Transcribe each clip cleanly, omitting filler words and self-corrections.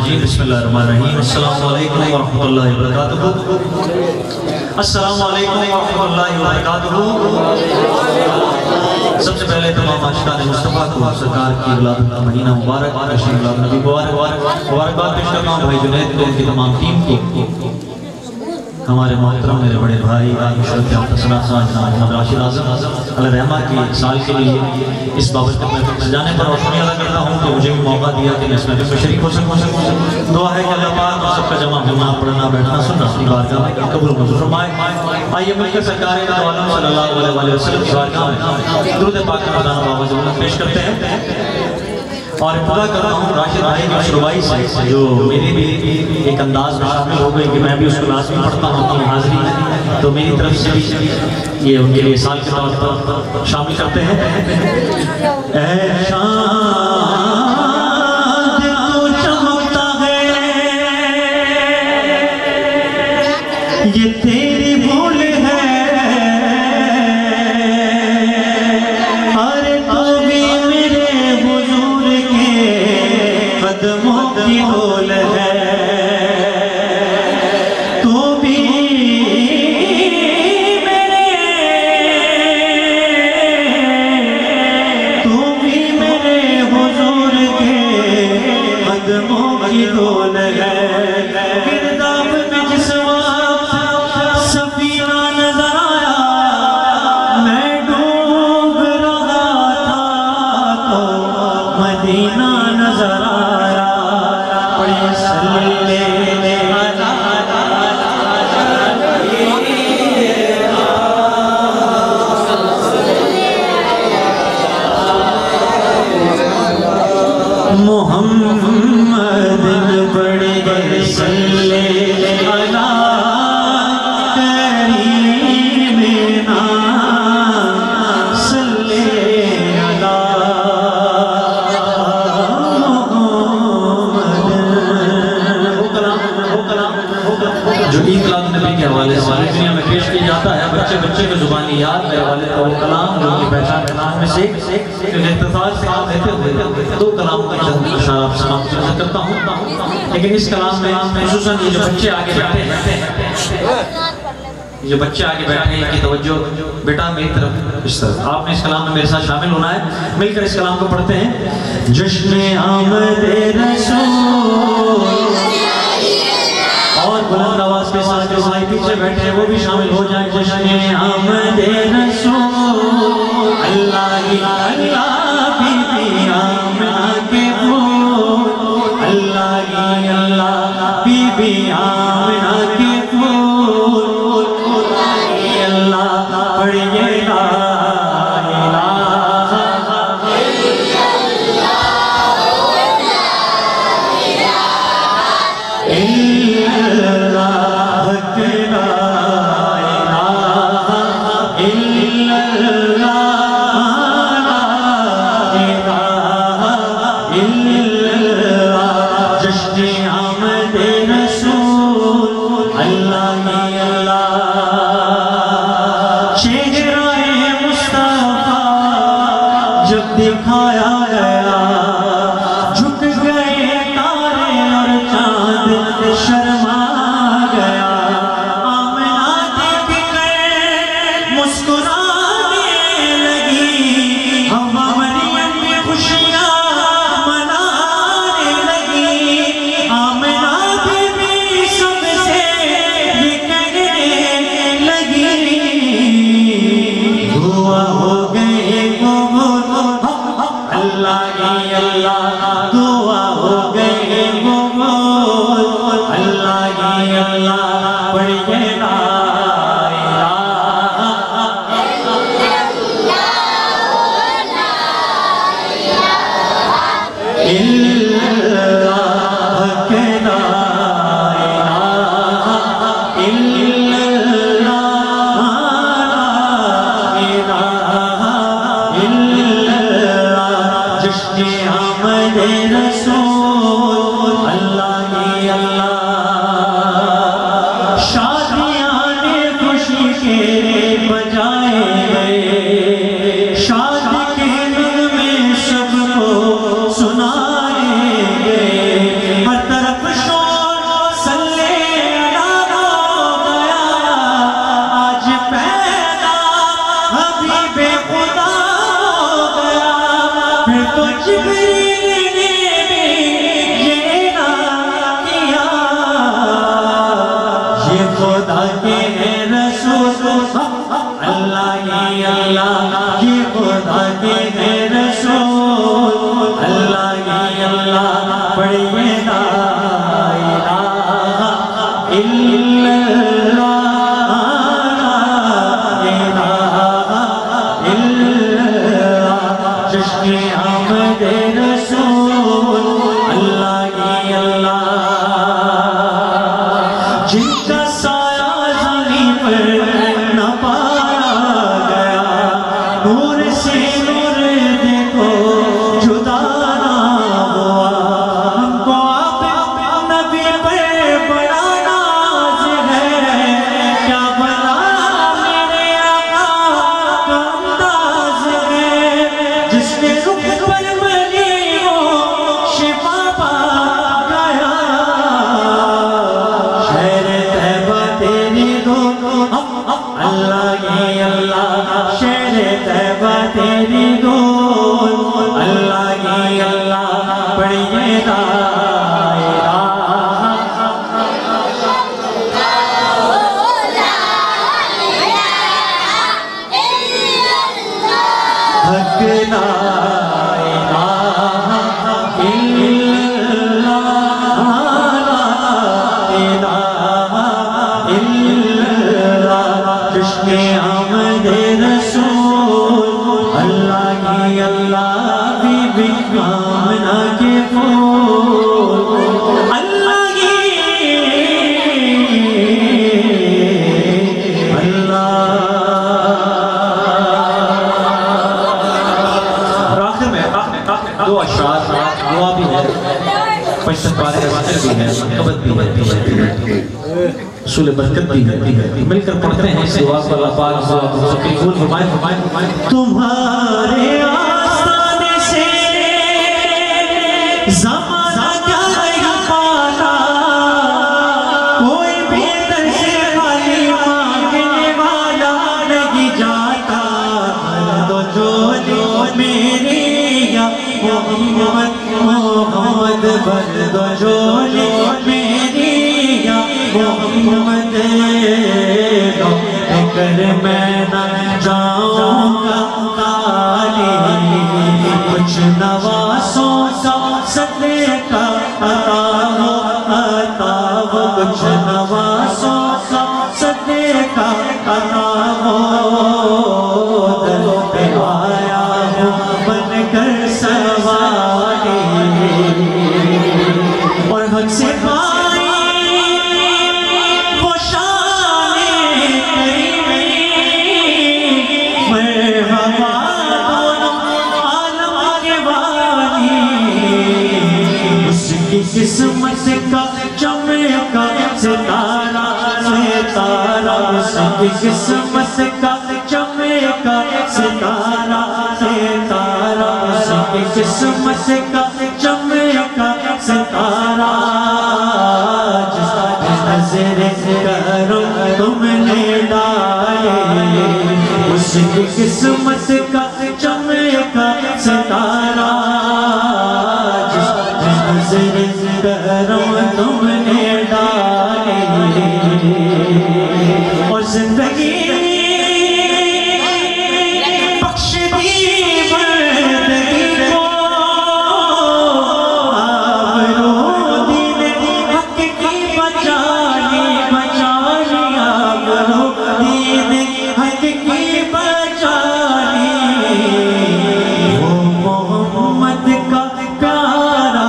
الرجیم بسم اللہ الرحمن الرحیم السلام علیکم ورحمۃ اللہ وبرکاتہ السلام علیکم ورحمۃ اللہ وبرکاتہ۔ سب سے پہلے تمام عاشقان مصطفیٰ کو سرکار کی ولادت کا مہینہ مبارک رشید اللہ نبی مبارکباد پیش کرتا ہوں بھائی جنید کو، ان کی تمام ٹیم کو، ہمارے محترم میرے بڑے بھائی شرف محمد راشد اعظم علیہ رحمہ کی سال کے لیے اس بابت میں جانے پر اور شکریہ ادا کرتا ہوں کہ مجھے بھی موقع دیا کہ میں اس محفل میں شریک ہو سکوں۔ دعا ہے کہ اللہ پاک سب کا جمع ہونا، پڑھنا، بیٹھنا، سننا اپنی بارگاہ میں قبول منظور فرمائے۔ آئیے مل کر سرکار دو عالم صلی اللہ علیہ وسلم کی بارگاہ میں درود پاک کا خزانہ بابا ضرور پیش کرتے ہیں، اور ابتدا کرتا ہوں راشد بھائی کی شروعائی سے، جو میرے بھی ایک انداز میں شامل ہو گئی کہ میں بھی اس کو لازمی پڑھتا ہوں اپنی حاضری میں، تو میری طرف سے بھی یہ ان کے لیے سال کے طور پر شامل کرتے ہیں۔ اے چاند تو چمکتا ہے یہ تیری بھول ہے، قدموں کی بول ہے، تو بھی میرے حضور کے قدموں کی بول ہے۔ گرداب میں جس وقت سفینہ نظر آیا، میں ڈوب رہا تھا تو مدینہ نظر آیا۔ محمد بڑے صلی علی کریمنا صلی علی جو عید میلاد النبی کے حوالے سے ساری دنیا میں پیش کیا جاتا ہے، بچے کے زبانی یاد کے حوالے کا وہ کلام جو کی پہچان میں سے اختصار سے آپ دیتے ہوئے دو کلام کا اشارہ آپ سماعت کرتا ہوں، لیکن اس کلام میں خصوصاً یہ جو بچے آگے بیٹھے ہیں، جو بچے آگے بیٹھے ہیں کی توجہ بیٹا میری طرف اس طرف، آپ نے اس کلام میں میرے ساتھ شامل ہونا ہے، مل کر اس کلام کو پڑھتے ہیں۔ جشن آمد رسول، اور بلند آواز کے ساتھ جو بھائی پیچھے بیٹھے ہیں وہ بھی شامل ہو جائیں۔ جشن آمد رسول، اللہ اللہ بی بی آمنہ کے پھول، اللہ اللہ بی بی آمنہ کے پھول، اللہ پڑھیے لا الہ دکھایا گیا، جھک گئے تارے اور چاند شرما گیا، إلا الله لا إله إلا الله جشن آمد رسول اللہ کی اللہ جن کا سایہ زمین پر نہ پایا گیا نور سے نور دیکھو جدا نہ ہوا ہم کو آپ نبی پر بڑا ناز ہے کیا بلا میرے آقا کا انداز ہے جس نے رخ پر مریضوں شفا پا گیا شہر طیبہ تیری دھول اللہ کی اللہ شہر طیبہ تیری دھول اللہ کی اللہ پڑھیے لا الہ حق لا الہ الا اللہ جشن آمد رسول اللہ کی اللہ بی بی آمنہ کے پھول اللہ کی اللہ آخر میں دو اشعار دعا بھی ہے پشت پارے ذکر بھی ہے منقبت بھی ہے رسول برکت بھی ہے مل کر پڑھتے ہیں اس دعا کو اللہ پاک دعا کو قبول فرمائے تمہارے آستانے سے زمانہ کیا نہیں پاتا کوئی بھی در سے خالی مانگنے والا نہیں جاتا دو جھولی میری یا محمد محمد بھر دو جھولی میری یا محمد لو کر میں نہ جاؤں گا خالی کچھ نواسوں کا صدقہ عطا ہو کچھ نواسوں کا صدقہ عطا ہو در پہ آیا ہوں بن کر سوالی اور حق سے قسمت کا چمکا ستارہ ستارہ اس کی قسمت کا چمکا ستارہ ستارہ اس کی قسمت کا چمکا ستارہ جس نظر کرم تم نے ڈالے اس کی قسمت کا چمکا ستارہ کرم تم نے ڈالے اور زندگی بخش دی بندگی کو آبرو دین حق کی بچانی بچانی آبرو دین حق کی بچانی وہ محمد کا پیارا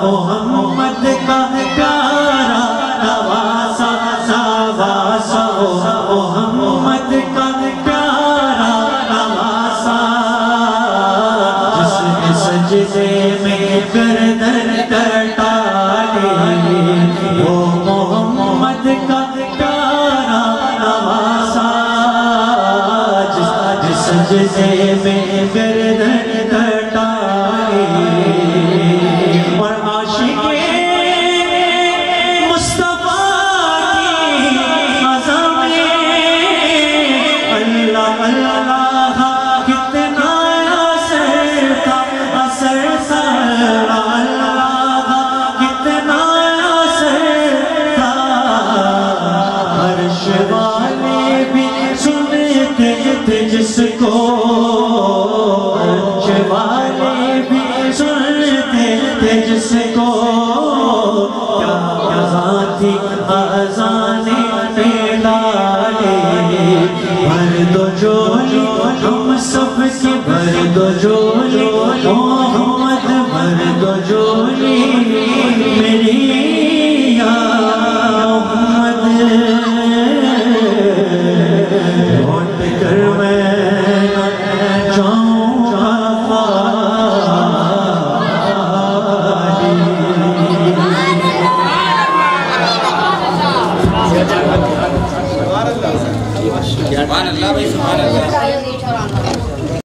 محمد کا پیارا نواسا سواسا محمد کا پیارا نواسا جس نے سجدے میں گردن کٹا لی وہ محمد کا پیارا نواسا جس سجدے میں گردن کٹا لی جس کو عرش والے بھی سنتے تھے جس کو جولی میری یا محمد لوٹ کر میں جاؤں سبحان اللہ بھائی سبحان اللہ